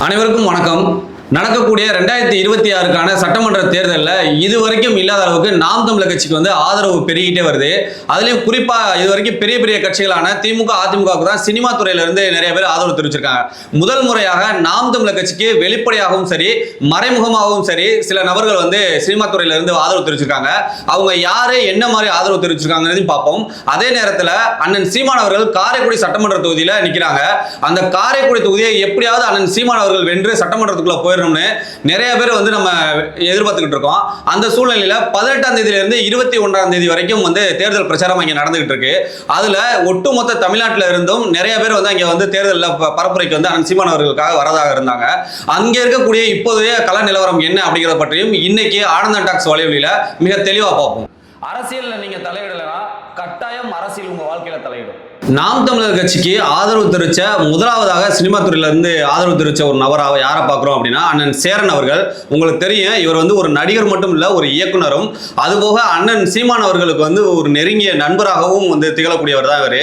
அனைவருக்கும் வணக்கம். நடக்கக்கூடிய 2026க்கான சட்டமன்ற தேர்தலில் இதுவரைக்கும் இல்லாத அளவுக்கு நாம் தமிழர் கட்சிக்கு ஆதரவு பெருகிட்டே வருது. அதுலயும் குறிப்பா இதுவரைக்கும் பெரிய பெரிய கட்சிகளான திமுக, அதிமுகவுக்கு தான் சினிமா துறையில இருந்து நிறைய பேர் ஆதரவு தெரிவிச்சிருக்காங்க. முதல் முறையாக நாம் தமிழர் கட்சிக்கு வெளிப்படையாகவும் சரி, மறைமுகமாகவும் சரி சில நபர்கள் சினிமா துறையில இருந்து ஆதரவு தெரிவிச்சிருக்காங்க. அவங்க யாரு, என்ன மாதிரி ஆதரவு தெரிவிச்சிருக்காங்கன்னு பார்ப்போம். அதே நேரத்தில் அண்ணன் சீமான் அவர்கள் காரைக்குடி சட்டமன்ற தொகுதியில நிற்கிறாங்க. அந்த காரைக்குடி தொகுதியை எப்படியாவது அண்ணன் சீமான் அவர்கள் வென்று சட்டமன்றத்துக்குள்ள போய் நிறைய பேர் நம்ம எதிர்பார்த்துக்கிட்டு இருக்கோம். அந்த சூழ்நிலையில 18ஆம் தேதியிலிருந்து 21ஆம் தேதி வரைக்கும் தேர்தல் பிரச்சாரம் இங்க நடந்துகிட்டு இருக்கு. அதுல ஒட்டுமொத்த தமிழ்நாட்டில இருந்தும் நிறைய பேர் அங்க தேர்தலில் பரப்புரைக்கு அண்ணன் சீமான் அவர்களுக்காக வரதாக இருந்தாங்க. அங்க இருக்கக்கூடிய இப்போதைய கள நிலவரம் என்ன அப்படிங்கிறத பற்றியும் இன்னைக்கு ஆனந்தன் டாக்ஸ் வலைவலியில மிக தெளிவா பார்ப்போம். அரசியல்ல நீங்க தலையிடலனா கட்டாயம் அரசியல் உங்க வாழ்க்கையில தலையிடும். நாம் தமிழர் கட்சிக்கு ஆதரவு தெரிவித்த முதலாவதாக சினிமா துறையில இருந்து ஆதரவு தெரிவித்த ஒரு நபராக யாரை பார்க்குறோம் அப்படின்னா அண்ணன் சேரன் அவர்கள். உங்களுக்கு தெரியும், இவர் ஒரு நடிகர் மட்டும் இல்லை, ஒரு இயக்குனரும், அதுபோக அண்ணன் சீமான் அவர்களுக்கு ஒரு நெருங்கிய நண்பராகவும் திகழக்கூடியவர் தான் இவர்.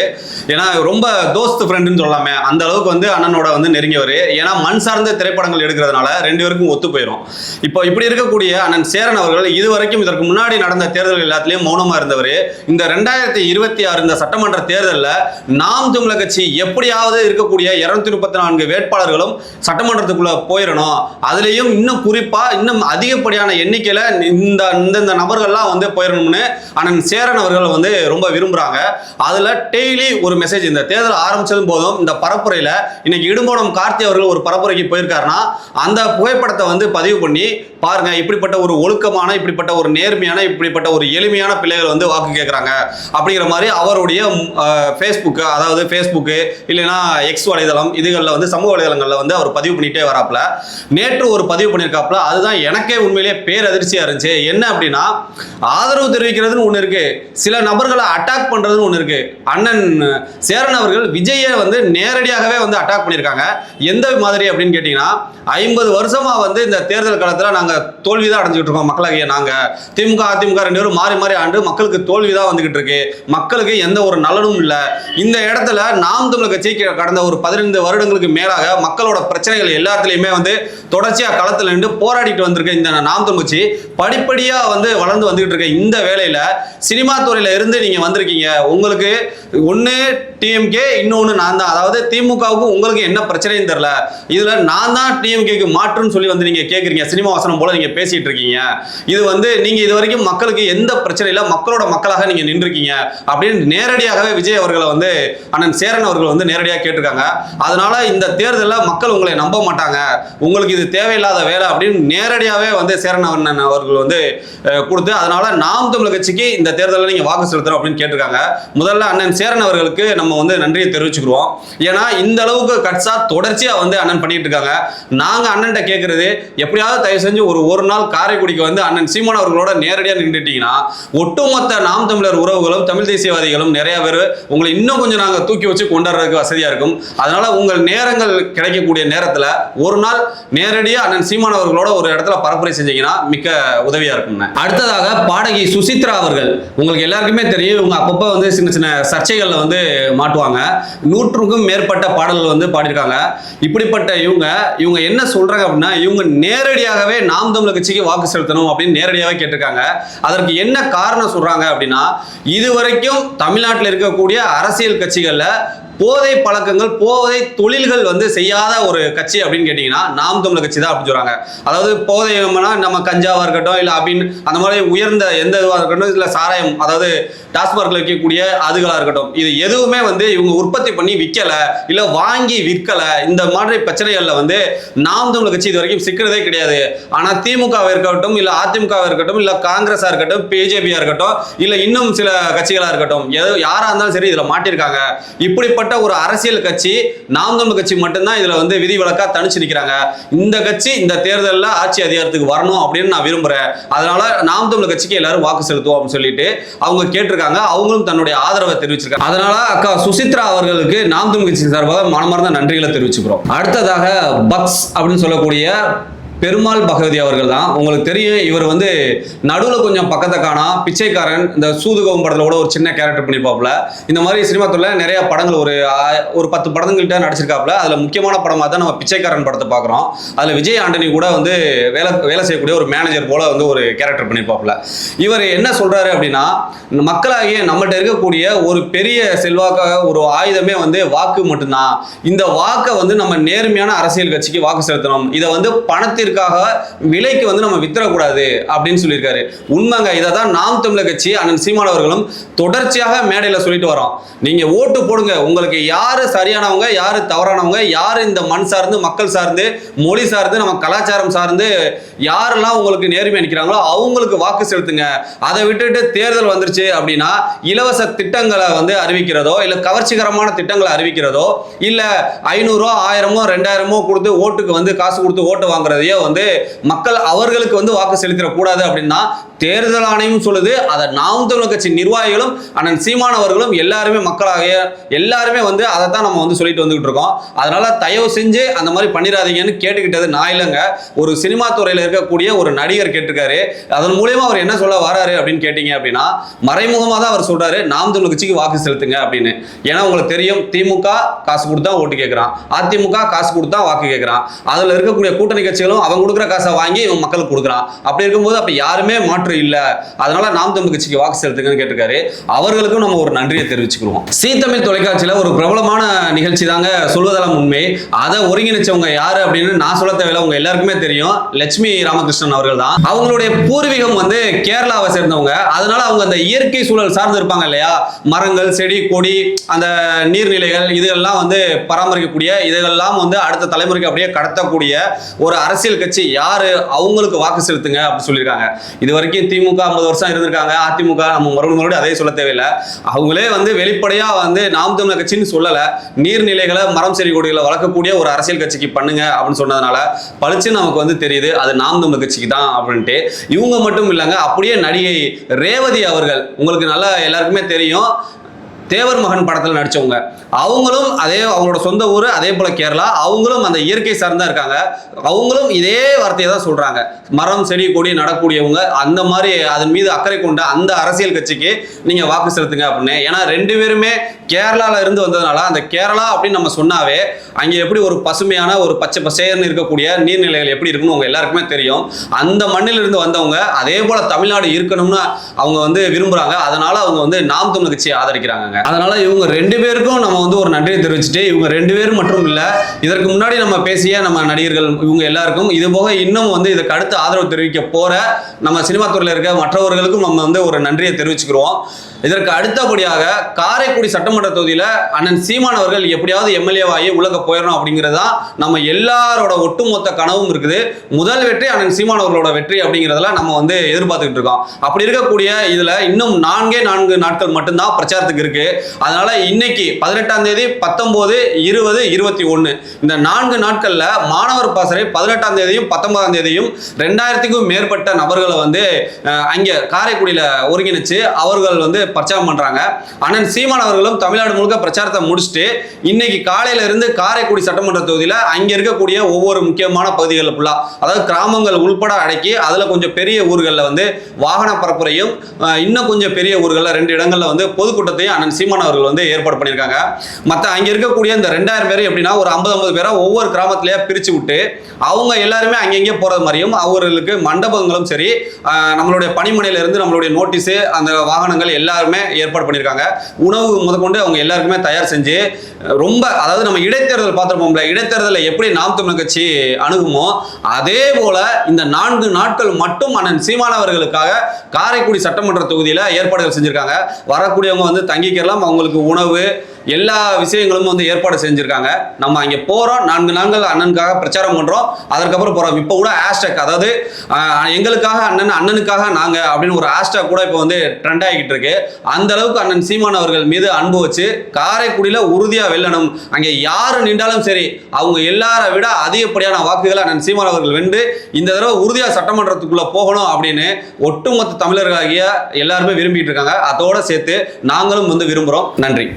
ஏன்னா ரொம்ப தோஸ்த் ஃப்ரெண்டுன்னு சொல்லலாமே, அந்த அளவுக்கு அண்ணனோட நெருங்கியவர். ஏன்னா மண் சார்ந்த திரைப்படங்கள் எடுக்கிறதுனால ரெண்டு பேருக்கும் ஒத்து போயிடும். இப்போ இப்படி இருக்கக்கூடிய அண்ணன் சேரன் அவர்கள் இதுவரைக்கும் இதற்கு முன்னாடி நடந்த தேர்தல் எல்லாத்திலையும் மௌனமா இருந்தவர். இந்த 2026 இந்த சட்டமன்ற தேர்தலில் நாம் தமிழர் கட்சி எப்படியாவது இருக்கக்கூடிய 234 வேட்பாளர்களும் சட்டமன்றத்துக்குள்ள போயிடணும், அதுலயும் இன்னும் குறிப்பா இன்னும் அதிகப்படியான எண்ணிக்கையில இந்த நபர்கள்லாம் போயிடணும்னு அண்ணன் சேரன் அவர்கள் ரொம்ப விரும்புறாங்க. அதுல டெய்லி ஒரு மெசேஜ். இந்த தேர்தல் ஆரம்பிச்சதும் போதும் இந்த பரப்புரையில இன்னைக்கு இடும்போனம் கார்த்தி அவர்கள் ஒரு பரப்புரைக்கு போயிருக்காருன்னா அந்த புகைப்படத்தை பதிவு பண்ணி பாருங்க, இப்படிப்பட்ட ஒரு ஒழுக்கமான, இப்படிப்பட்ட ஒரு நேர்மையான, இப்படிப்பட்ட ஒரு எளிமையான பிள்ளைகள் வாக்கு கேட்கறாங்க அப்படிங்கிற மாதிரி அவருடைய ஃபேஸ்புக்கு, அதாவது ஃபேஸ்புக்கு இல்லைன்னா எக்ஸ் வலைதளம், இதுகளில் சமூக வலைதளங்களில் அவர் பதிவு பண்ணிட்டே வராப்புல. நேற்று ஒரு பதிவு பண்ணியிருக்காப்புல. அதுதான் எனக்கே உண்மையிலேயே பேரதிர்ச்சியாக இருந்துச்சு. என்ன அப்படின்னா, ஆதரவு தெரிவிக்கிறதுன்னு ஒன்று இருக்கு, சில நபர்களை அட்டாக் பண்ணுறதுன்னு ஒன்று இருக்கு. அண்ணன் சேரன் அவர்கள் விஜயை நேரடியாகவே அட்டாக் பண்ணியிருக்காங்க. எந்த மாதிரி அப்படின்னு கேட்டிங்கன்னா, 50 வருஷமா இந்த தேர்தல் காலத்தில் நாங்கள் தோல்வி தான் அடைஞ்சிக்கிட்டு இருக்கோம். மக்களாகிய நாங்கள் திமுக, அதிமுக ரெண்டு பேரும் மாறி மாறி ஆண்டு மக்களுக்கு தோல்வி தான் வந்துகிட்டு இருக்கு. மக்களுக்கு எந்த ஒரு நலனும் இல்லை. இந்த இடத்துல நாம் தமிழர் கட்சி கடந்த ஒரு 15 வருடங்களுக்கு மேலாக மக்களோட பிரச்சனைகள் எல்லாத்துலயுமே தொடர்ச்சியா களத்துல நின்று போராடிட்டு வந்திருக்க இந்த நாம் தமிழர் கட்சி படிப்படியா வளர்ந்து வந்துகிட்டு இருக்க இந்த வேளையில சினிமா துறையில இருந்து நீங்க வந்திருக்கீங்க. உங்களுக்கு ஒன்னு டிஎம்கே, இன்னொன்னு நான் தான். அதாவது திமுகவுக்கு உங்களுக்கு என்ன பிரச்சனைன்னு தெரியல, இதுல நான் தான் டிஎம்கேக்கு மாற்றுன்னு சொல்லி நீங்க கேக்குறீங்க. சினிமா வசனம் போல நீங்க பேசிட்டு இருக்கீங்க. இது நீங்க இது வரைக்கும் மக்களுக்கு எந்த பிரச்சனை இல்லை, மக்களோட மக்களாக நீங்க நின்றுருக்கீங்க அப்படின்னு நேரடியாகவே விஜய் அவர்களை அண்ணன் சேரன் அவர்கள் நேரடியாக கேட்டிருக்காங்க. அதனால இந்த தேர்தலில் மக்கள் உங்களை நம்ப மாட்டாங்க, உங்களுக்கு இது தேவையில்லாத வேலை அப்படின்னு நேரடியாகவே சேரன் அண்ணன் அவர்கள் கொடுத்து, அதனால நாம் தமிழர் கட்சிக்கு இந்த தேர்தலில் நீங்க வாக்கு செலுத்தணும் அப்படின்னு கேட்டிருக்காங்க. முதல்ல அண்ணன் சேரன் அவர்களுக்கு நம்ம நன்றியை தெரிவிச்சுக்கிறோம். ஏன்னா இந்த அளவுக்கு கட்சா தொடர்ச்சியா அண்ணன் பண்ணிட்டு இருக்காங்க. நாங்க அண்ணன் கேட்கறது, எப்படியாவது தயவு செஞ்சு ஒரு நாள் காரைக்குடிக்கு அண்ணன் சீமான் அவர்களோட நேரடியாக நின்றுட்டீங்கன்னா ஒட்டுமொத்த நாம் தமிழர் உறவுகளும் தமிழ் தேசியவாதிகளும் நிறைய பேர் உங்களை இன்னும் கொஞ்சம் நாங்கள் தூக்கி வச்சு கொண்டாடுறதுக்கு வசதியா இருக்கும். அதனால உங்கள் நேரங்கள் கிடைக்கக்கூடிய நேரத்தில் ஒரு நாள் நேரடியாக அண்ணன் சீமான் அவர்களோட ஒரு இடத்துல பரப்புரை செஞ்சீங்கன்னா மிக்க உதவியா இருக்கும். அடுத்ததாக பாடகி சுசித்ரா அவர்கள். உங்களுக்கு எல்லாருக்குமே தெரியும், இவங்க அப்பப்போ சின்ன சின்ன சர்ச்சைகள்ல மாட்டுவாங்க. 100க்கும் மேற்பட்ட பாடல்கள் பாடியிருக்காங்க. இப்படிப்பட்ட இவங்க என்ன சொல்றாங்க அப்படின்னா, இவங்க நேரடியாகவே நாம் தமிழர் கட்சிக்கு வாக்கு செலுத்தணும் அப்படின்னு நேரடியாகவே கேட்டிருக்காங்க. அதற்கு என்ன காரணம் சொல்றாங்க அப்படின்னா, இதுவரைக்கும் தமிழ்நாட்டில் இருக்கக்கூடிய அரசியல் கட்சிகள்ல போதை பழக்கங்கள், போதை தொழில்கள் செய்யாத ஒரு கட்சி அப்படின்னு கேட்டீங்கன்னா நாம் தமிழர் கட்சி தான் அப்படின்னு சொல்றாங்க. அதாவது போதை நம்ம கஞ்சாவா இருக்கட்டும், இல்ல அப்படின்னு அந்த மாதிரி உயர்ந்த எந்த இதுவாக இருக்கட்டும், இல்ல சாராயம், அதாவது டாஸ்மார்க்ல விற்கக்கூடிய அதுகளா இருக்கட்டும், இது எதுவுமே இவங்க உற்பத்தி பண்ணி விற்கல, இல்ல வாங்கி விற்கல. இந்த மாதிரி பிரச்சனைகள்ல நாம் தமிழர் கட்சி இது வரைக்கும் சிக்கிறதே கிடையாது. ஆனா திமுக இருக்கட்டும், இல்ல அதிமுக இருக்கட்டும், இல்ல காங்கிரஸா இருக்கட்டும், பிஜேபியா இருக்கட்டும், இல்ல இன்னும் சில கட்சிகளா இருக்கட்டும், யாரா இருந்தாலும் சரி இதுல மாட்டிருக்காங்க. இப்படிப்பட்ட ஒரு அரசியல் கட்சி நாம் தமிழர் கட்சி மட்டும்தான் இதுல விதிவிலக்கா தனிச்சு நிக்கிறாங்க. இந்த கட்சி இந்த தேர்தலில் ஆட்சி அதிகாரத்துக்கு வரணும் அப்படின்னு நான் விரும்புறேன். அதனால நாம் தமிழர் கட்சிக்கு எல்லாரும் வாக்கு செலுத்துவோம் அப்படின்னு சொல்லிட்டு அவங்க கேட்டிருக்காங்க. அவங்களும் தன்னுடைய ஆதரவை தெரிவிச்சிருக்காங்க. அதனால அக்கா சுசித்ரா அவர்களுக்கு நாம் தமிழர் கட்சி சார்பாக மனமார்ந்த நன்றிகளை தெரிவிச்சுக்கிறோம். அடுத்ததாக பக்ஸ் அப்படின்னு சொல்லக்கூடிய பெருமாள் பகவதி அவர்கள் தான். உங்களுக்கு தெரியும், இவர் வந்து நடுவில் கொஞ்சம் பக்கத்தை காணா பிச்சைக்காரன், இந்த சூதுகவும் படத்தில் கூட ஒரு சின்ன கேரக்டர் பண்ணியிருப்பாப்புல. இந்த மாதிரி சினிமா துறையில் நிறைய படங்கள் ஒரு 10 படங்கள்கிட்ட நடிச்சிருக்காப்புல. அதில் முக்கியமான படமாக தான் நம்ம பிச்சைக்காரன் படத்தை பார்க்குறோம். அதில் விஜய் ஆண்டனி கூட வந்து வேலை செய்யக்கூடிய ஒரு மேனேஜர் போல வந்து ஒரு கேரக்டர் பண்ணியிருப்பாப்புல. இவர் என்ன சொல்றாரு அப்படின்னா, மக்களாகிய நம்மகிட்ட இருக்கக்கூடிய ஒரு பெரிய செல்வாக்காக ஒரு ஆயுதமே வந்து வாக்கு மட்டும்தான். இந்த வாக்கை வந்து நம்ம நேர்மையான அரசியல் கட்சிக்கு வாக்கு செலுத்தணும். இதை வந்து பணத்திற்காக விலைக்கு வந்து நம்ம வித்துறக்கூடாது அப்படின்னு சொல்லியிருக்காரு. உண்மைங்க. இதை தான் நாம் தமிழர் கட்சி அண்ணன் சீமான் அவர்களும் தொடர்ச்சியாக மேடையில் சொல்லிட்டு வரோம். நீங்க ஓட்டு போடுங்க, உங்களுக்கு யாரு சரியானவங்க யாரு தவறானவங்க, யாரு இந்த மண் சார்ந்து மக்கள் சார்ந்து மொழி சார்ந்து நம்ம கலாச்சாரம் சார்ந்து யாரெல்லாம் உங்களுக்கு நேர்மை நிற்கிறாங்களோ அவங்களுக்கு வாக்கு செலுத்துங்க. அதை விட்டுட்டு தேர்தல் வந்துருச்சு அப்படின்னா இலவச திட்டங்களை வந்து அறிவிக்கிறதோ இல்ல கவர்ச்சிகரமான திட்டங்களை அறிவிக்கிறதோ இல்ல 500 1000 2000 கொடுத்து ஓட்டுக்கு வந்து காசு கொடுத்து ஓட்டு வாங்குறதையோ வந்து மக்கள் அவர்களுக்கு வந்து வாக்கு செலுத்திட கூடாது அப்படின்னா தேர்தல் ஆணையம் சொல்லுது. அதை நாம் தமிழர் கட்சி நிர்வாகிகளும் அண்ணன் சீமான் அவர்களும் எல்லாருமே மக்களாக எல்லாருமே வந்து அதை தான் நம்ம வந்து சொல்லிட்டு வந்துகிட்டு இருக்கோம். அதனால தயவு செஞ்சு அந்த மாதிரி பண்ணிடாதீங்கன்னு கேட்டுக்கிட்டது நான் இல்லைங்க, ஒரு சினிமா துறையில் இருக்கக்கூடிய ஒரு நடிகர் கேட்டிருக்காரு. அதன் மூலியமா அவர் என்ன சொல்ல வராரு அப்படின்னு கேட்டீங்க அப்படின்னா, மறைமுகமாக தான் அவர் சொல்றாரு நாம் தமிழர் கட்சிக்கு வாக்கு செலுத்துங்க அப்படின்னு. ஏன்னா உங்களுக்கு தெரியும், திமுக காசு கொடுத்தா ஓட்டு கேட்கிறான், அதிமுக காசு கொடுத்தா வாக்கு கேட்கிறான், அதுல இருக்கக்கூடிய கூட்டணி கட்சிகளும் அவங்க கொடுக்குற காசை வாங்கி இவன் மக்களுக்கு கொடுக்குறான். அப்படி இருக்கும்போது அப்ப யாருமே மாற்று இல்ல, அதனால நாம் தமிழர் கட்சிக்கு வாக்கு செலுத்துங்கன்னு கேட்டிருக்காரு. அவர்களுக்கும் நம்ம ஒரு நன்றியை தெரிவிச்சுக்கிறோம். சீ தமிழ் தொலைக்காட்சியில ஒரு பிரபலமான நிகழ்ச்சி தாங்க சொல்வதெல்லாம் உண்மை. அதை ஒருங்கிணைச்சவங்க யாரு அப்படின்னு நான் சொல்ல தேவையில்லை, உங்க எல்லாருக்குமே தெரியும். லட்சுமி ராமகிருஷ்ணன் அவர்கள் தான். அவங்களுடைய பூர்வீகம் வந்து கேரளாவை சேர்ந்தவங்க. அதனால அவங்க அந்த இயற்கை சூழல் சார்ந்து இருப்பாங்க இல்லையா, மரங்கள் செடி கொடி அந்த நீர்நிலைகள் இதெல்லாம் வந்து பராமரிக்கக்கூடிய, இதெல்லாம் வந்து அடுத்த தலைமுறைக்கு அப்படியே கடத்தக்கூடிய ஒரு அரசியல் கட்சி யாரு, அவங்களுக்கு வாக்கு செலுத்துங்க அப்படின்னு சொல்லியிருக்காங்க. இது வரைக்கும் திமுக 50 வருஷம் இருந்திருக்காங்க, அதிமுக நம்ம மறுபடியும் அதே சொல்ல தேவையில்லை. அவங்களே வந்து வெளிப்படையா வந்து நாம் தமிழர் கட்சின்னு சொல்லல, நீர்நிலைகளை மரம் செடி கொடிகளை வளர்க்கக்கூடிய ஒரு அரசியல் கட்சிக்கு பண்ணுங்க அப்படின்னு சொன்னதுனால பளிச்சு நமக்கு வந்து தெரியுது அது நாம் தமிழர் கட்சிக்கு தான் அப்படின்ட்டு. இவங்க மட்டும் இல்லைங்க, அப்படியே நடிகை ரேவதி அவர்கள் உங்களுக்கு நல்லா எல்லாருக்குமே தெரியும், தேவர் மகன் படத்தில் நடிச்சவங்க. அவங்களும் அதே அவங்களோட சொந்த ஊர், அதே போல கேரளா. அவங்களும் அந்த இயற்கை சார்ந்தா இருக்காங்க. அவங்களும் இதே வார்த்தையை தான் சொல்றாங்க, மரம் செடி கொடி நடக்கூடியவங்க, அந்த மாதிரி அதன் மீது அக்கறை கொண்ட அந்த அரசியல் கட்சிக்கு நீங்க வாக்கு செலுத்துங்க அப்படின்னு. ஏன்னா 2 பேருமே கேரளால இருந்து வந்ததுனால அந்த கேரளா அப்படின்னு நம்ம சொன்னாவே அங்கே எப்படி ஒரு பசுமையான ஒரு பச்சை பசேர்னு இருக்கக்கூடிய நீர்நிலைகள் எப்படி இருக்குன்னு உங்க எல்லாருக்குமே தெரியும். அந்த மண்ணில் இருந்து வந்தவங்க அதே போல தமிழ்நாடு இருக்கணும்னு அவங்க வந்து விரும்புறாங்க. அதனால அவங்க வந்து நாம் தமிழர் கட்சியை ஆதரிக்கிறாங்க. அதனால இவங்க 2 பேருக்கும் நம்ம வந்து ஒரு நன்றியை தெரிவிச்சுட்டு, இவங்க 2 பேரும் மட்டும் இல்ல, இதற்கு முன்னாடி நம்ம பேசிய நம்ம நடிகர்கள் இவங்க எல்லாருக்கும் இது போக இன்னும் வந்து இதுக்கு அடுத்து ஆதரவு தெரிவிக்க போற நம்ம சினிமா துறையில் இருக்க மற்றவர்களுக்கும் நம்ம வந்து ஒரு நன்றியை தெரிவிச்சுக்கிறோம். இதற்கு அடுத்தபடியாக காரைக்குடி சட்டமன்ற தொகுதியில் அண்ணன் சீமான் அவர்கள் எப்படியாவது எம்எல்ஏவாகி உலக போயிடணும் அப்படிங்கிறது தான் நம்ம எல்லாரோட ஒட்டுமொத்த கனவும் இருக்குது. முதல் வெற்றி அண்ணன் சீமான் அவர்களோட வெற்றி அப்படிங்கிறதெல்லாம் நம்ம வந்து எதிர்பார்த்துக்கிட்டு இருக்கோம். அப்படி இருக்கக்கூடிய இதில் இன்னும் 4 நாட்கள் மட்டும்தான் பிரச்சாரத்துக்கு இருக்கு. அதனால இன்னைக்கு 18ஆம் தேதி 19 20 21 இந்த 4 நாட்கள்ல மாணவர் பாசறை 18ஆம் தேதியும் 19ஆம் தேதியும் 2000க்கும் மேற்பட்ட நபர்களை வந்து அங்கே காரைக்குடியில் ஒருங்கிணைச்சு அவர்கள் வந்து பிரச்சாரம் பண்றாங்க. அண்ணன் சீமான் அவர்களும் தமிழ்நாடு முழுக்க பிரச்சாரத்தை முடிச்சுட்டு இன்னைக்கு காலையில இருந்து காரைக்குடி சட்டமன்ற தொகுதியில அங்க இருக்கக்கூடிய ஒவ்வொரு முக்கியமான பகுதிகளில் ஃபுல்லா, அதாவது கிராமங்கள் உள்பட அடக்கி அதுல கொஞ்சம் பெரிய ஊர்களில் வந்து வாகன பரப்புரையும் இன்னும் கொஞ்சம் பெரிய ஊர்களில் 2 இடங்கள்ல வந்து பொதுக்கூட்டத்தையும் அண்ணன் சீமான் அவர்கள் வந்து ஏற்பாடு பண்ணியிருக்காங்க. மற்ற அங்க இருக்கக்கூடிய இந்த 2000 பேர் எப்படின்னா ஒரு 50 பேரா ஒவ்வொரு கிராமத்திலேயே பிரிச்சு விட்டு அவங்க எல்லாருமே அங்கங்கே போறது மாதிரியும் அவர்களுக்கு மண்டபங்களும் சரி நம்மளுடைய பணிமனையில இருந்து நம்மளுடைய நோட்டீஸ் அந்த வாகனங்கள் எல்லாருமே ஏற்பாடு பண்ணியிருக்காங்க. உணவு முதற்கொண்டு அவங்க எல்லாருக்குமே தயார் செஞ்சு ரொம்ப, அதாவது நம்ம இடைத்தேர்தல் பார்த்துருப்போம்ல, இடைத்தேர்தலில் எப்படி நாம் தமிழர் கட்சி அணுகுமோ அதே போல இந்த 4 நாட்கள் மட்டும் அண்ணன் சீமான் அவர்களுக்காக காரைக்குடி சட்டமன்ற தொகுதியில் ஏற்பாடுகள் செஞ்சிருக்காங்க. வரக்கூடியவங்க வந்து தங்கிக்கலாம், அவங்களுக்கு உணவு எல்லா விஷயங்களும் வந்து ஏற்பாடு செஞ்சிருக்காங்க. நம்ம அங்கே போறோம், 4 நாட்கள் அண்ணனுக்காக பிரச்சாரம் பண்றோம், அதற்கப்புறம் போறோம். இப்போ கூட ஹேஷ்டாக், அதாவது எங்களுக்காக அண்ணன் அண்ணனுக்காக நாங்க அப்படின்னு ஒரு ஹேஷ்டாக் கூட இப்போ வந்து ட்ரெண்ட் ஆகிட்டு இருக்கு. அந்த அளவுக்கு அண்ணன் சீமான் அவர்கள் மீது அன்பு வச்சு காரைக்குடியில உறுதியா வெல்லணும், அங்கே யாரு நின்றாலும் சரி அவங்க எல்லாரை விட அதிகப்படியான வாக்குகளை அண்ணன் சீமான் அவர்கள் வென்று இந்த தடவை உறுதியா சட்டமன்றத்துக்குள்ள போகணும் அப்படின்னு ஒட்டுமொத்த தமிழர்களாகிய எல்லாருமே விரும்பிட்டு இருக்காங்க. அதோட சேர்த்து நாங்களும் வந்து விரும்புறோம். நன்றி.